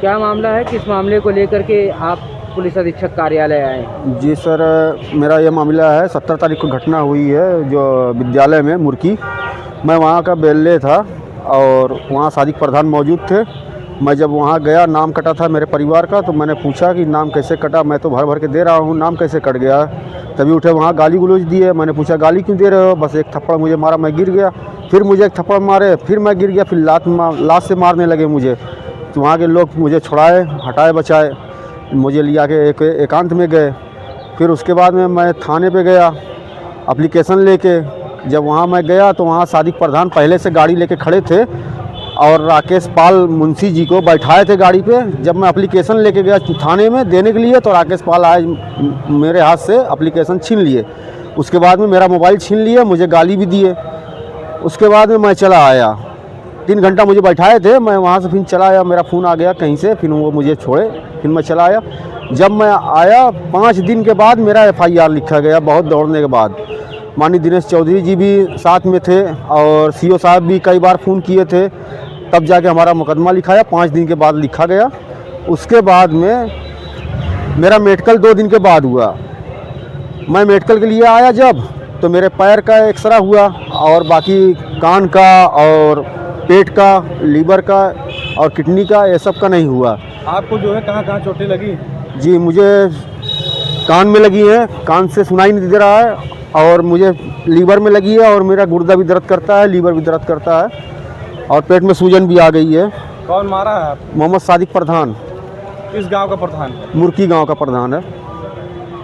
क्या मामला है, किस मामले को लेकर के आप पुलिस अधीक्षक कार्यालय आए? जी सर, मेरा ये मामला है 17 तारीख को घटना हुई है जो विद्यालय में मुर्की। मैं वहाँ का बेल्ले था और वहाँ सादिक प्रधान मौजूद थे। मैं जब वहाँ गया, नाम कटा था मेरे परिवार का, तो मैंने पूछा कि नाम कैसे कटा, मैं तो भर भर के दे रहा हूँ, नाम कैसे कट गया। तभी उठे, वहाँ गाली गलौज दिए। मैंने पूछा गाली क्यों दे रहे हो, बस एक थप्पड़ मुझे मारा, मैं गिर गया। फिर मुझे एक थप्पड़ मारे, फिर मैं गिर गया, फिर लात से मारने लगे मुझे। तो वहाँ के लोग मुझे छुड़ाए, हटाए, बचाए, मुझे लिया के एक एकांत में गए। फिर उसके बाद में मैं थाने पे गया एप्लीकेशन लेके। जब वहाँ मैं गया तो वहाँ सादिक प्रधान पहले से गाड़ी लेके खड़े थे और राकेश पाल मुंशी जी को बैठाए थे गाड़ी पे। जब मैं एप्लीकेशन लेके गया थाने में देने के लिए तो राकेश पाल आए, मेरे हाथ से एप्लीकेशन छीन लिए। उसके बाद में मेरा मोबाइल छीन लिए, मुझे गाली भी दिए। उसके बाद में मैं चला आया, 3 घंटा मुझे बैठाए थे। मैं वहाँ से फिर चला आया, मेरा फ़ोन आ गया कहीं से, फिर वो मुझे छोड़े, फिर मैं चला आया। जब मैं आया 5 दिन के बाद मेरा FIR लिखा गया, बहुत दौड़ने के बाद। माननीय दिनेश चौधरी जी भी साथ में थे और CO साहब भी कई बार फ़ोन किए थे, तब जाके हमारा मुकदमा लिखाया। 5 दिन के बाद लिखा गया। उसके बाद में मेरा मेडिकल 2 दिन के बाद हुआ। मैं मेडिकल के लिए आया जब, तो मेरे पैर का एक्सरा हुआ और बाकी कान का और पेट का, लीवर का और किडनी का, ये सब का नहीं हुआ। आपको जो है कहाँ कहाँ चोटें लगी? जी, मुझे कान में लगी है, कान से सुनाई नहीं दे रहा है, और मुझे लीवर में लगी है और मेरा गुर्दा भी दर्द करता है, लीवर भी दर्द करता है और पेट में सूजन भी आ गई है। कौन मारा है आपको? मोहम्मद सादिक प्रधान। किस गांव का प्रधान है? मुर्की गांव का प्रधान है।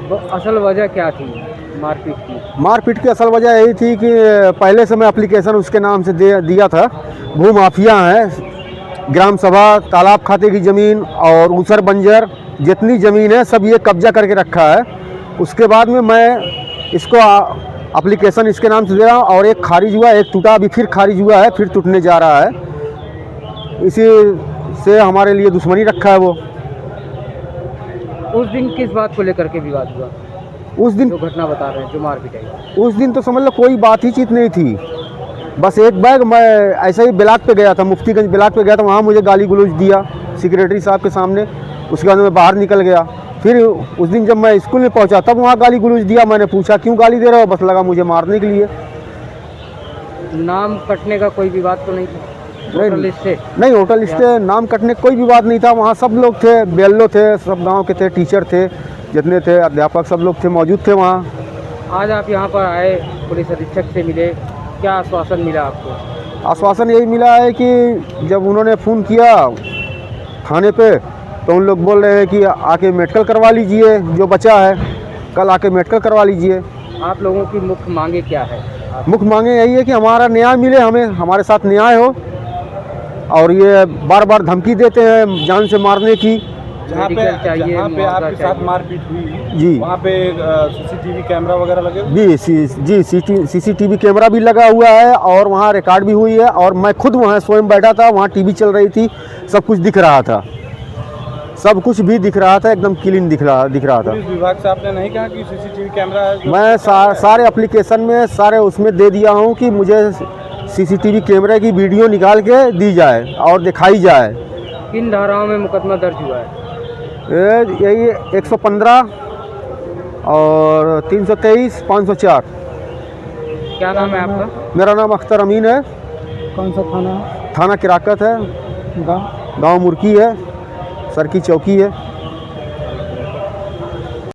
वो असल वजह क्या थी मारपीट की? मारपीट की असल वजह यही थी कि पहले से मैं एप्लीकेशन उसके नाम से दिया था। भू माफिया हैं, ग्राम सभा, तालाब खाते की ज़मीन और ऊसर बंजर जितनी ज़मीन है सब ये कब्जा करके रखा है। उसके बाद में मैं इसको एप्लीकेशन इसके नाम से दे रहा हूँ और एक खारिज हुआ, एक टूटा, अभी फिर खारिज हुआ है, फिर टूटने जा रहा है। इसी से हमारे लिए दुश्मनी रखा है वो। उस दिन किस बात को लेकर के विवाद हुआ? उस दिन जो घटना बता रहे हैं, जो मारपीट है, उस दिन तो समझ लो कोई बात ही चीत नहीं थी। बस एक बैग मैं ऐसे ही ब्लॉक पे गया था, मुफ्तीगंज ब्लॉक पे गया था, वहाँ मुझे गाली गलौज दिया सेक्रेटरी साहब के सामने। उसके बाद मैं बाहर निकल गया। फिर उस दिन जब मैं स्कूल में पहुँचा तब वहाँ गाली गलौज दिया। मैंने पूछा क्यों गाली दे रहे हो, बस लगा मुझे मारने के लिए। नाम कटने का कोई विवाद तो नहीं था? होटल से नहीं, होटल से नाम कटने का कोई विवाद नहीं था। वहाँ सब लोग थे, बेल्लो थे, सब गाँव के थे, टीचर थे, जितने थे अध्यापक सब लोग थे, मौजूद थे वहाँ। आज आप यहाँ पर आए, पुलिस अधीक्षक से मिले, क्या आश्वासन मिला आपको? आश्वासन यही मिला है कि जब उन्होंने फ़ोन किया थाने पे तो उन लोग बोल रहे हैं कि आके मेडिकल करवा लीजिए, जो बचा है कल आके मेडिकल करवा लीजिए। आप लोगों की मुख्य मांगे क्या है? मुख्य मांगे यही है कि हमारा न्याय मिले, हमें हमारे साथ न्याय हो। और ये बार बार धमकी देते हैं जान से मारने की। जहाँ पे आपके साथ मारपीट हुई जी, वहाँ पे CCTV कैमरा वगैरह लगे हुए? जी, CCTV कैमरा भी लगा हुआ है और वहाँ रिकॉर्ड भी हुई है। और मैं खुद वहाँ स्वयं बैठा था, वहाँ टीवी चल रही थी, सब कुछ दिख रहा था, सब कुछ भी दिख रहा था, एकदम क्लीन दिख रहा था। पुलिस विभाग से आपने नहीं कहा कि CCTV कैमरा है? मैं सारे एप्लीकेशन में सारे उसमें दे दिया हूँ कि मुझे CCTV कैमरे की वीडियो निकाल के दी जाए और दिखाई जाए। किन धाराओं में मुकदमा दर्ज हुआ है? यही 115 और 323, 504। क्या नाम है आपका? मेरा नाम अख्तर अमीन है। कौन सा थाना? थाना किराकत है, गांव मुर्की है, सर की चौकी है।